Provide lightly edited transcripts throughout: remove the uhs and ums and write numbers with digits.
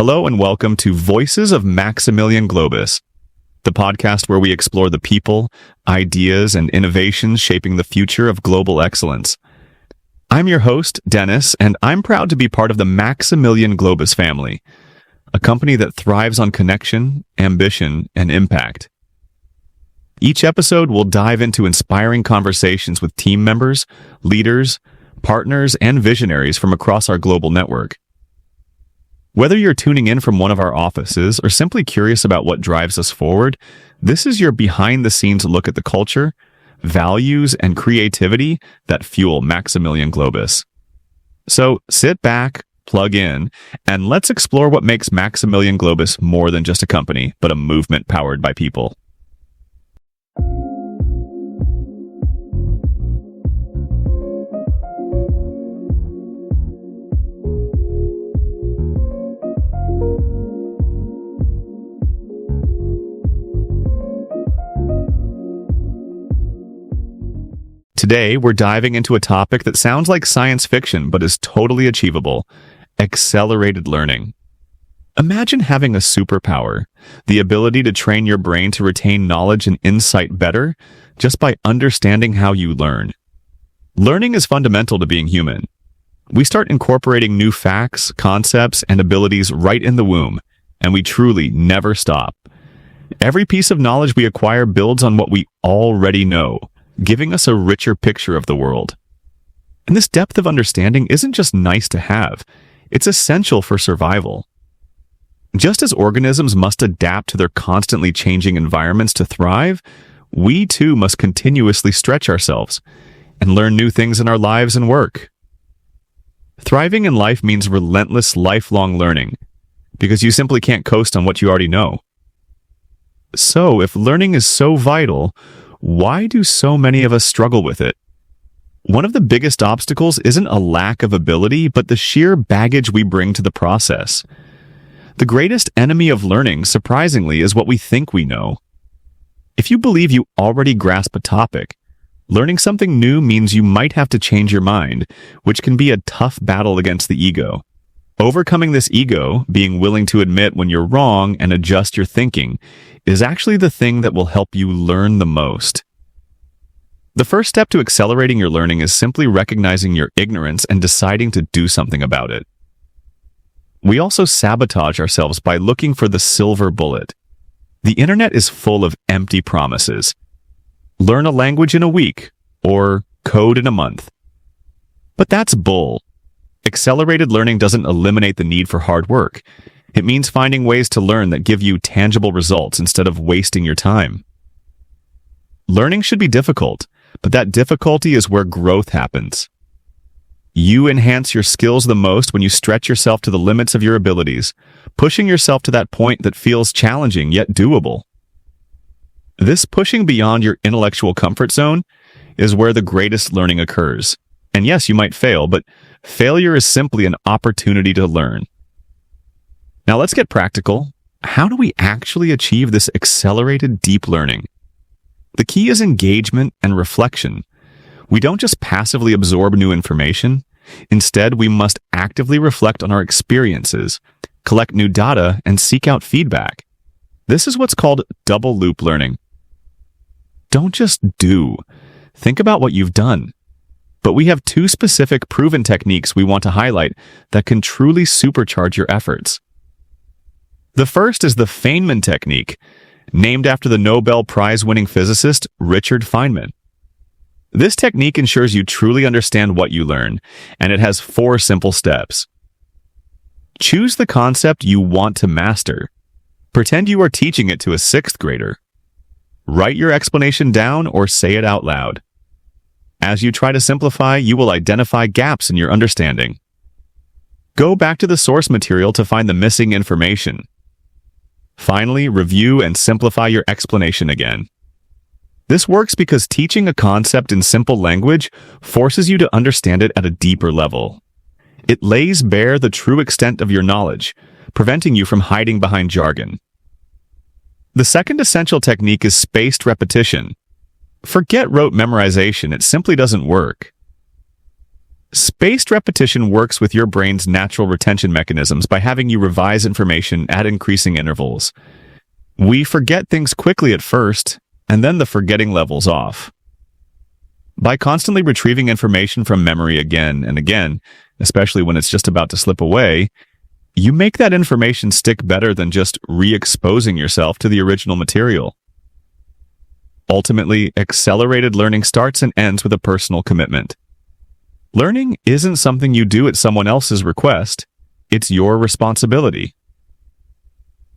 Hello and welcome to Voices of Maximilian Globus, the podcast where we explore the people, ideas, and innovations shaping the future of global excellence. I'm your host, Dennis, and I'm proud to be part of the Maximilian Globus family, a company that thrives on connection, ambition, and impact. Each episode will dive into inspiring conversations with team members, leaders, partners, and visionaries from across our global network. Whether you're tuning in from one of our offices or simply curious about what drives us forward, this is your behind-the-scenes look at the culture, values, and creativity that fuel Maximilian Globus. So sit back, plug in, and let's explore what makes Maximilian Globus more than just a company, but a movement powered by people. Today, we're diving into a topic that sounds like science fiction but is totally achievable: accelerated learning. Imagine having a superpower, the ability to train your brain to retain knowledge and insight better just by understanding how you learn. Learning is fundamental to being human. We start incorporating new facts, concepts, and abilities right in the womb, and we truly never stop. Every piece of knowledge we acquire builds on what we already know, giving us a richer picture of the world. And this depth of understanding isn't just nice to have, it's essential for survival. Just as organisms must adapt to their constantly changing environments to thrive, we too must continuously stretch ourselves and learn new things in our lives and work. Thriving in life means relentless, lifelong learning, because you simply can't coast on what you already know. So, if learning is so vital, why do so many of us struggle with it? One of the biggest obstacles isn't a lack of ability, but the sheer baggage we bring to the process. The greatest enemy of learning, surprisingly, is what we think we know. If you believe you already grasp a topic, learning something new means you might have to change your mind, which can be a tough battle against the ego. Overcoming this ego, being willing to admit when you're wrong and adjust your thinking, is actually the thing that will help you learn the most. The first step to accelerating your learning is simply recognizing your ignorance and deciding to do something about it. We also sabotage ourselves by looking for the silver bullet. The internet is full of empty promises. Learn a language in a week, or code in a month. But that's bull. Accelerated learning doesn't eliminate the need for hard work. It means finding ways to learn that give you tangible results instead of wasting your time. Learning should be difficult, but that difficulty is where growth happens. You enhance your skills the most when you stretch yourself to the limits of your abilities, pushing yourself to that point that feels challenging yet doable. This pushing beyond your intellectual comfort zone is where the greatest learning occurs. And yes, you might fail, but failure is simply an opportunity to learn. Now let's get practical. How do we actually achieve this accelerated deep learning? The key is engagement and reflection. We don't just passively absorb new information. Instead, we must actively reflect on our experiences, collect new data, and seek out feedback. This is what's called double loop learning. Don't just do. Think about what you've done. But we have two specific proven techniques we want to highlight that can truly supercharge your efforts. The first is the Feynman Technique, named after the Nobel Prize-winning physicist Richard Feynman. This technique ensures you truly understand what you learn, and it has 4 simple steps. Choose the concept you want to master. Pretend you are teaching it to a 6th grader. Write your explanation down or say it out loud. As you try to simplify, you will identify gaps in your understanding. Go back to the source material to find the missing information. Finally, review and simplify your explanation again. This works because teaching a concept in simple language forces you to understand it at a deeper level. It lays bare the true extent of your knowledge, preventing you from hiding behind jargon. The second essential technique is spaced repetition. Forget rote memorization, it simply doesn't work. Spaced repetition works with your brain's natural retention mechanisms by having you revise information at increasing intervals. We forget things quickly at first, and then the forgetting levels off. By constantly retrieving information from memory again and again, especially when it's just about to slip away, you make that information stick better than just re-exposing yourself to the original material. Ultimately, accelerated learning starts and ends with a personal commitment. Learning isn't something you do at someone else's request, it's your responsibility.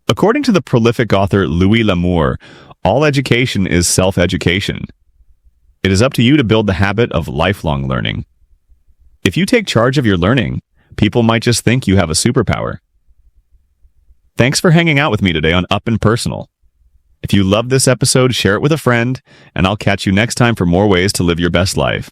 According to the prolific author Louis L'Amour, all education is self-education. It is up to you to build the habit of lifelong learning. If you take charge of your learning, people might just think you have a superpower. Thanks for hanging out with me today on Up and Personal. If you loved this episode, share it with a friend, and I'll catch you next time for more ways to live your best life.